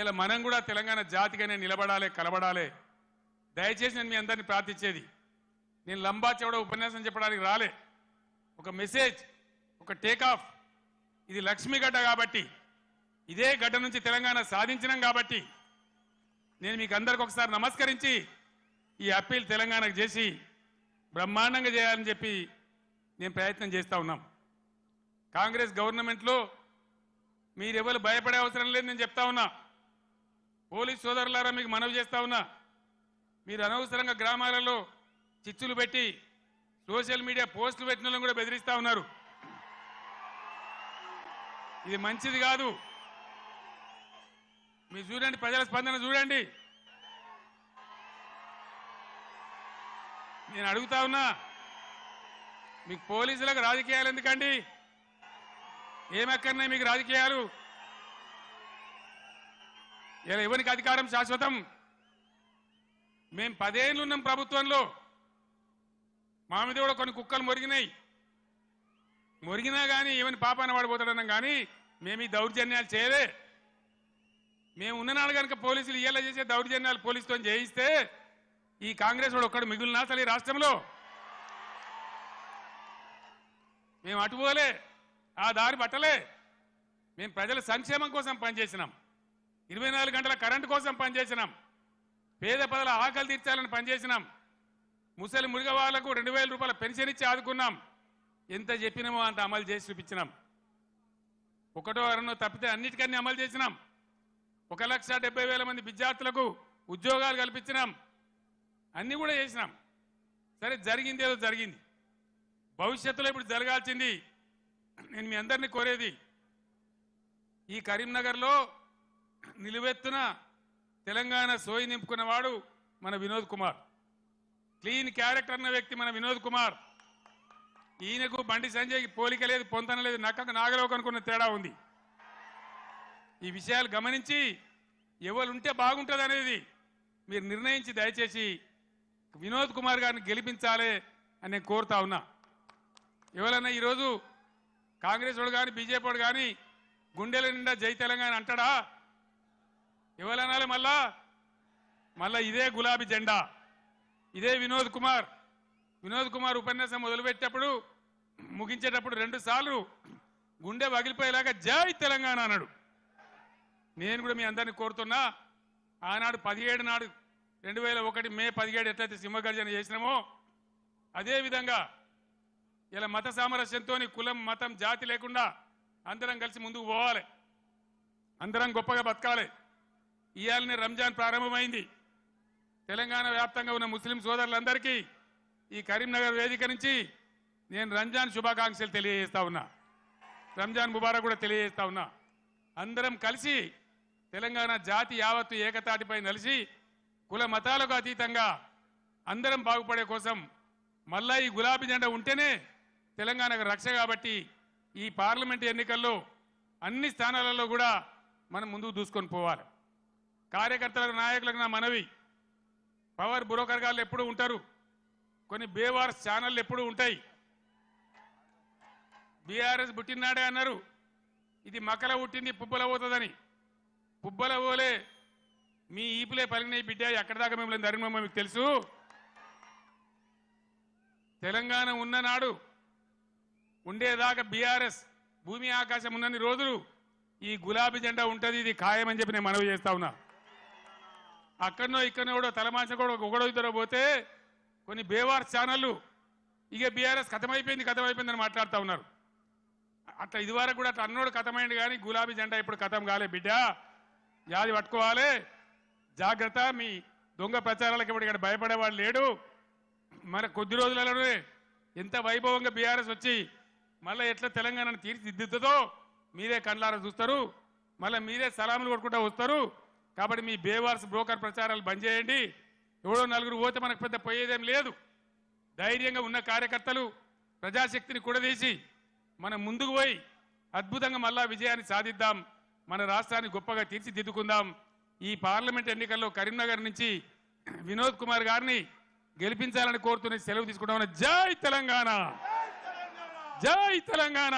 ఇలా మనం కూడా తెలంగాణ జాతిగానే నిలబడాలి, కలబడాలి. దయచేసి నేను మీ అందరిని ప్రార్థించేది, నేను లంబా చెవడ ఉపన్యాసం చెప్పడానికి రాలే. ఒక మెసేజ్, ఒక టేక్ ఆఫ్. ఇది లక్ష్మీ గడ్డ కాబట్టి, ఇదే గడ్డ నుంచి తెలంగాణ సాధించినాం కాబట్టి నేను మీకు అందరికి ఒకసారి నమస్కరించి ఈ అప్పీల్ తెలంగాణకు చేసి బ్రహ్మాండంగా చేయాలని చెప్పి నేను ప్రయత్నం చేస్తూ ఉన్నాం. కాంగ్రెస్ గవర్నమెంట్లో మీరెవరు భయపడే అవసరం లేదు నేను చెప్తా ఉన్నా. పోలీస్ సోదరులారా మీకు మనవి చేస్తా ఉన్నా, మీరు అనవసరంగా గ్రామాలలో చిచ్చులు పెట్టి సోషల్ మీడియా పోస్టులు పెట్టిన వాళ్ళని కూడా బెదిరిస్తా ఉన్నారు. ఇది మంచిది కాదు. మీరు చూడండి, ప్రజల స్పందన చూడండి. నేను అడుగుతా ఉన్నా, మీకు పోలీసులకు రాజకీయాలు ఎందుకండి? ఏమక్కర్నాయి మీకు రాజకీయాలు? ఇలా ఎవరికి అధికారం శాశ్వతం? మేము 10 ఏళ్ళు ఉన్నాం ప్రభుత్వంలో, మా మీద కూడా కొన్ని కుక్కలు మొరిగినా కానీ ఏమని పాపాన పడిపోతాడన్నాం. కానీ మేము ఈ దౌర్జన్యాలు చేయలే. మేము ఉన్ననాడు కనుక పోలీసులు ఇయ్యాల చేసే దౌర్జన్యాలు పోలీసుతో చేయిస్తే ఈ కాంగ్రెస్ వాడు ఒక్కడు మిగులునా అసలు ఈ రాష్ట్రంలో? మేము అటుపోలే, ఆ దారి పట్టలే. మేము ప్రజల సంక్షేమం కోసం పనిచేసినాం, 24 గంటల కరెంటు కోసం పనిచేసినాం, పేద ప్రజల ఆకలి తీర్చాలని పనిచేసినాం, ముసలి మురిగ వాళ్లకు 2000 రూపాయల పెన్షన్ ఇచ్చి ఆదుకున్నాం. ఎంత చెప్పినామో అంత అమలు చేసి చూపించినాం. ఒకటో అరణో తప్పితే అన్నిటికన్నీ అమలు చేసినాం. 1,70,000 మంది విద్యార్థులకు ఉద్యోగాలు కల్పించినాం. అన్నీ కూడా చేసినాం. సరే, జరిగింది ఏదో జరిగింది. భవిష్యత్తులో ఇప్పుడు జరగాల్సింది, నేను మీ అందరినీ కోరేది, ఈ కరీంనగర్లో నిలువెత్తున తెలంగాణ సోయి నింపుకున్నవాడు మన వినోద్ కుమార్. క్లీన్ క్యారెక్టర్ అన్న వ్యక్తి మన వినోద్ కుమార్. ఈయనకు బండి సంజయ్కి పోలిక లేదు, పొంతన లేదు, నక్కకు నాగలోకి అనుకున్న తేడా ఉంది. ఈ విషయాలు గమనించి ఎవరు ఉంటే బాగుంటుంది అనేది మీరు నిర్ణయించి దయచేసి వినోద్ కుమార్ గారిని గెలిపించాలి అని నేను కోరుతా ఉన్నా. ఎవరన్నా ఈరోజు కాంగ్రెస్ వాడు కానీ బీజేపీ వాడు కానీ గుండెల నిండా జై తెలంగాణ అంటాడా? ఎవరనాలి? మళ్ళా ఇదే గులాబీ జెండా, ఇదే వినోద్ కుమార్ ఉపన్యాసం మొదలుపెట్టేటప్పుడు ముగించేటప్పుడు 2 సార్లు గుండె పగిలిపోయేలాగా జై తెలంగాణ అన్నాడు. నేను కూడా మీ అందరినీ కోరుతున్నా, ఆనాడు 17 నాడు 2001 మే 17 ఎట్లయితే సింహగర్జన చేసినామో అదేవిధంగా ఇలా మత సామరస్యంతో కులం మతం జాతి లేకుండా అందరం కలిసి ముందుకు పోవాలి, అందరం గొప్పగా బతకాలి. ఇవాళనే రంజాన్ ప్రారంభమైంది. తెలంగాణ వ్యాప్తంగా ఉన్న ముస్లిం సోదరులందరికీ ఈ కరీంనగర్ వేదిక నుంచి నేను రంజాన్ శుభాకాంక్షలు తెలియజేస్తా ఉన్నా, రంజాన్ ముబారక్ కూడా తెలియజేస్తా ఉన్నా. అందరం కలిసి తెలంగాణ జాతి యావత్తు ఏకతాటిపై నిలిచి కుల మతాలకు అతీతంగా అందరం బాగుపడే కోసం మళ్ళా ఈ గులాబీ జెండా ఉంటేనే తెలంగాణకు రక్ష. కాబట్టి ఈ పార్లమెంట్ ఎన్నికల్లో అన్ని స్థానాలలో కూడా మనం ముందుకు దూసుకొని పోవాలి. కార్యకర్తలకు నాయకులకు నా మనవి, పవర్ బ్రోకర్ గాళ్ళు ఎప్పుడు ఉంటారు, కొన్ని బేవార్స్ ఛానళ్ళు ఎప్పుడు ఉంటాయి. బీఆర్ఎస్ పుట్టినాడే అన్నారు, ఇది మకల పుట్టింది పుబ్బల పోతుందని. పుబ్బల పోలే మీ ఈపులే పలిగినాయి బిడ్డ, ఎక్కడి దాకా మిమ్మల్ని ధర్మమ్మ మీకు తెలుసు. తెలంగాణ ఉన్ననాడు ఉండేదాకా బీఆర్ఎస్ భూమి ఆకాశం ఉన్నన్ని రోజులు ఈ గులాబీ జెండా ఉంటుంది, ఇది ఖాయమని చెప్పి నేను మనవి చేస్తా ఉన్నా. అక్కడనో ఇక్కడనో కూడా తలమాంచ కూడా ఒకడో ఇద్దరు పోతే కొన్ని బేవార్స్ ఛానళ్ళు ఇక బీఆర్ఎస్ కథమైపోయిందని మాట్లాడుతూ ఉన్నారు. అట్లా ఇదివరకు కూడా అట్లా అన్నోడు కథమైంది, కానీ గులాబీ జెండా ఇప్పుడు కథం కాలే బిడ్డ, యాది పట్టుకోవాలి, జాగ్రత్త. మీ దొంగ ప్రచారాలకు ఇప్పుడు ఇక్కడ భయపడేవాడు లేడు. మన కొద్ది రోజులలోనే ఎంత వైభవంగా బీఆర్ఎస్ వచ్చి మళ్ళీ ఎట్లా తెలంగాణను తీర్చిదిద్దుతుందో మీరే కళ్ళారా చూస్తారు, మళ్ళీ మీరే సలాములు కొట్టుకుంటూ వస్తారు. కాబట్టి మీ బేవార్స్ బ్రోకర్ ప్రచారాలు బంద్ చేయండి. ఎవడో నలుగురు పోతే మనకు పెద్ద పోయేదేం లేదు. ధైర్యంగా ఉన్న కార్యకర్తలు ప్రజాశక్తిని కూడదీసి మనం ముందుకు పోయి అద్భుతంగా మళ్ళా విజయాన్ని సాధిద్దాం, మన రాష్ట్రాన్ని గొప్పగా తీర్చిదిద్దుకుందాం. ఈ పార్లమెంట్ ఎన్నికల్లో కరీంనగర్ నుంచి వినోద్ కుమార్ గారిని గెలిపించాలని కోరుతున్న సెలవు తీసుకుంటామని. జై తెలంగాణ, జై తెలంగాణ.